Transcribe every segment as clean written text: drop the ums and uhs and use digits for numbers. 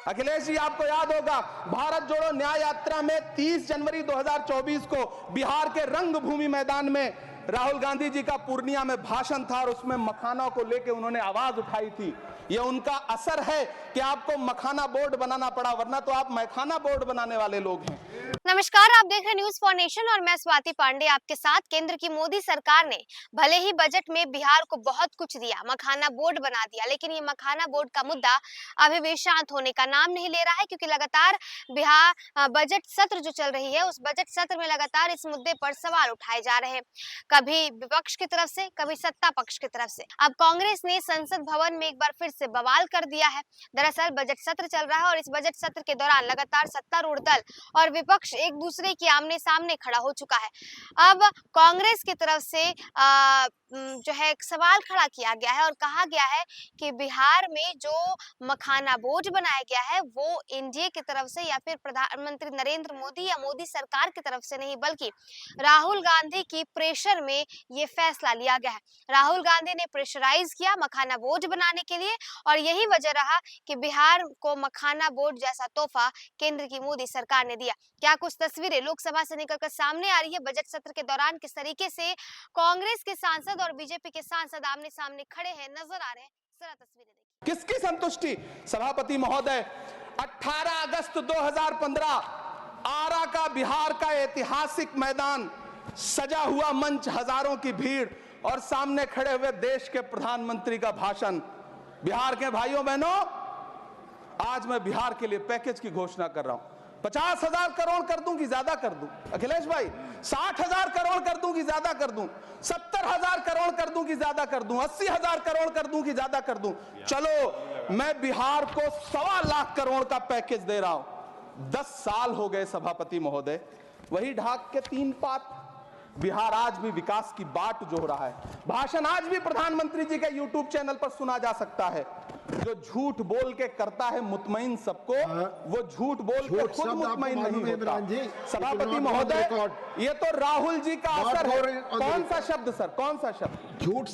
अखिलेश जी, आपको याद होगा भारत जोड़ो न्याय यात्रा में 30 जनवरी 2024 को बिहार के रंगभूमि मैदान में राहुल गांधी जी का पूर्णिया में भाषण था और उसमें मखाना को लेकर उन्होंने आवाज उठाई थी। यह उनका असर है कि आपको मखाना बोर्ड बनाना पड़ा, वरना तो आप मैखाना बोर्ड बनाने वाले लोग हैं। नमस्कार, आप देख रहे हैं न्यूज फॉर नेशन और मैं स्वाति पांडे आपके साथ। केंद्र की मोदी सरकार ने भले ही बजट में बिहार को बहुत कुछ दिया, मखाना बोर्ड बना दिया, लेकिन ये मखाना बोर्ड का मुद्दा अभी भी शांत होने का नाम नहीं ले रहा है, क्योंकि लगातार बिहार बजट सत्र जो चल रही है उस बजट सत्र में लगातार इस मुद्दे पर सवाल उठाए जा रहे हैं, कभी विपक्ष की तरफ से, कभी सत्ता पक्ष की तरफ से। अब कांग्रेस ने संसद भवन में एक बार फिर से बवाल कर दिया है। दरअसल बजट सत्र चल रहा है और इस बजट सत्र के दौरान लगातार सत्तारूढ़ दल और विपक्ष एक दूसरे के आमने सामने खड़ा हो चुका है। अब कांग्रेस की तरफ से जो है एक सवाल खड़ा किया गया है और कहा गया है कि बिहार में जो मखाना बोर्ड बनाया गया है वो एनडीए की तरफ से या फिर प्रधानमंत्री नरेंद्र मोदी या मोदी सरकार की तरफ से नहीं, बल्कि राहुल गांधी की प्रेशर में ये फैसला लिया गया है। राहुल गांधी ने प्रेशराइज किया मखाना बोर्ड बनाने के लिए और यही वजह रहा कि बिहार को मखाना बोर्ड जैसा तोहफा केंद्र की मोदी सरकार ने दिया। क्या कुछ तस्वीरें लोकसभा से निकलकर सामने आ रही है बजट सत्र के दौरान, किस तरीके से कांग्रेस के सांसद और बीजेपी के सांसद आमने सामने खड़े हैं, नजर आ रहे हैं। जरा तस्वीरें देखिए। किसकी संतुष्टि? सभापति महोदय, 18 अगस्त 2015 आरा का बिहार का ऐतिहासिक मैदान, सजा हुआ मंच, हजारों की भीड़ और सामने खड़े हुए देश के प्रधानमंत्री का भाषण। बिहार के भाइयों बहनों, आज मैं बिहार के लिए पैकेज की घोषणा कर रहा हूं। 50,000 करोड़ कर दूं कि ज्यादा कर दूं? अखिलेश भाई, 60,000 करोड़ कर दूं कि ज्यादा कर दूं? 70,000 करोड़ कर दूं कि ज्यादा कर दूं? 80,000 करोड़ कर दूं कि ज्यादा कर दूं? चलो, मैं बिहार को 1.25 लाख करोड़ का पैकेज दे रहा हूं। 10 साल हो गए सभापति महोदय, वही ढाक के 3 पात। बिहार आज भी विकास की बाट जोह रहा है। भाषण आज भी प्रधानमंत्री जी के यूट्यूब चैनल पर सुना जा सकता है। जो झूठ बोल के करता है मुतमईन सबको, वो झूठ बोल के खुद मुतमईन नहीं होता। सभापति महोदय, ये तो राहुल जी का असर है। कौन सा शब्द सर, कौन सा शब्द? झूठ।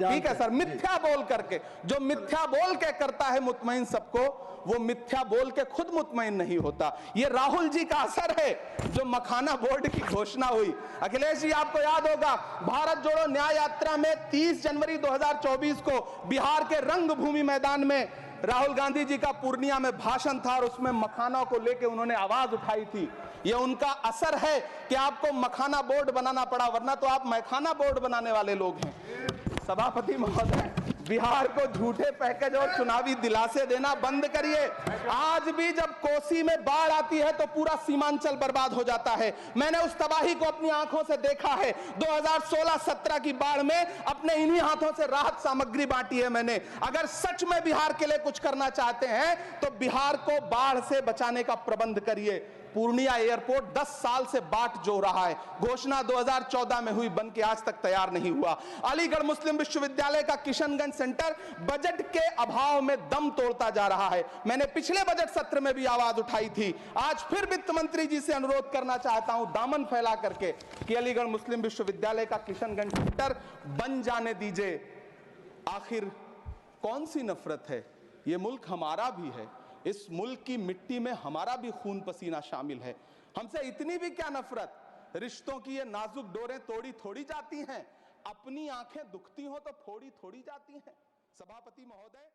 ठीक है सर, मिथ्या बोल करके, जो मिथ्या बोल के करता है मुतमईन सबको, वो मिथ्या बोल के खुद मुतमईन नहीं होता। ये राहुल जी का असर है जो मखाना बोर्ड की घोषणा हुई। अखिलेश जी, आपको याद होगा भारत जोड़ो न्याय यात्रा में 30 जनवरी 2024 को बिहार के रंगभूमि मैदान में राहुल गांधी जी का पूर्णिया में भाषण था और उसमें मखाना को लेकर उन्होंने आवाज उठाई थी। यह उनका असर है कि आपको मखाना बोर्ड बनाना पड़ा, वरना तो आप मैखाना बोर्ड बनाने वाले लोग हैं। सभापति महोदय, बिहार को झूठे पैकेज और चुनावी दिलासे देना बंद करिए। आज भी जब कोसी में बाढ़ आती है तो पूरा सीमांचल बर्बाद हो जाता है। मैंने उस तबाही को अपनी आंखों से देखा है। 2016-17 की बाढ़ में अपने इन्हीं हाथों से राहत सामग्री बांटी है मैंने। अगर सच में बिहार के लिए कुछ करना चाहते हैं तो बिहार को बाढ़ से बचाने का प्रबंध करिए। पूर्णिया एयरपोर्ट 10 साल से बाट जो रहा है, घोषणा 2014 में हुई, बन के आज तक तैयार नहीं हुआ। अलीगढ़ मुस्लिम विश्वविद्यालय का किशनगंज सेंटर बजट के अभाव में दम तोड़ता जा रहा है। मैंने पिछले बजट सत्र में भी आवाज उठाई थी। आज फिर वित्त मंत्री जी से अनुरोध करना चाहता हूं, दामन फैला करके, कि अलीगढ़ मुस्लिम विश्वविद्यालय का किशनगंज सेंटर बन जाने दीजिए। आखिर कौन सी नफरत है? यह मुल्क हमारा भी है। इस मुल्क की मिट्टी में हमारा भी खून पसीना शामिल है। हमसे इतनी भी क्या नफरत? रिश्तों की ये नाजुक डोरें तोड़ी थोड़ी जाती हैं। अपनी आंखें दुखती हो तो फोड़ी थोड़ी जाती हैं। सभापति महोदय।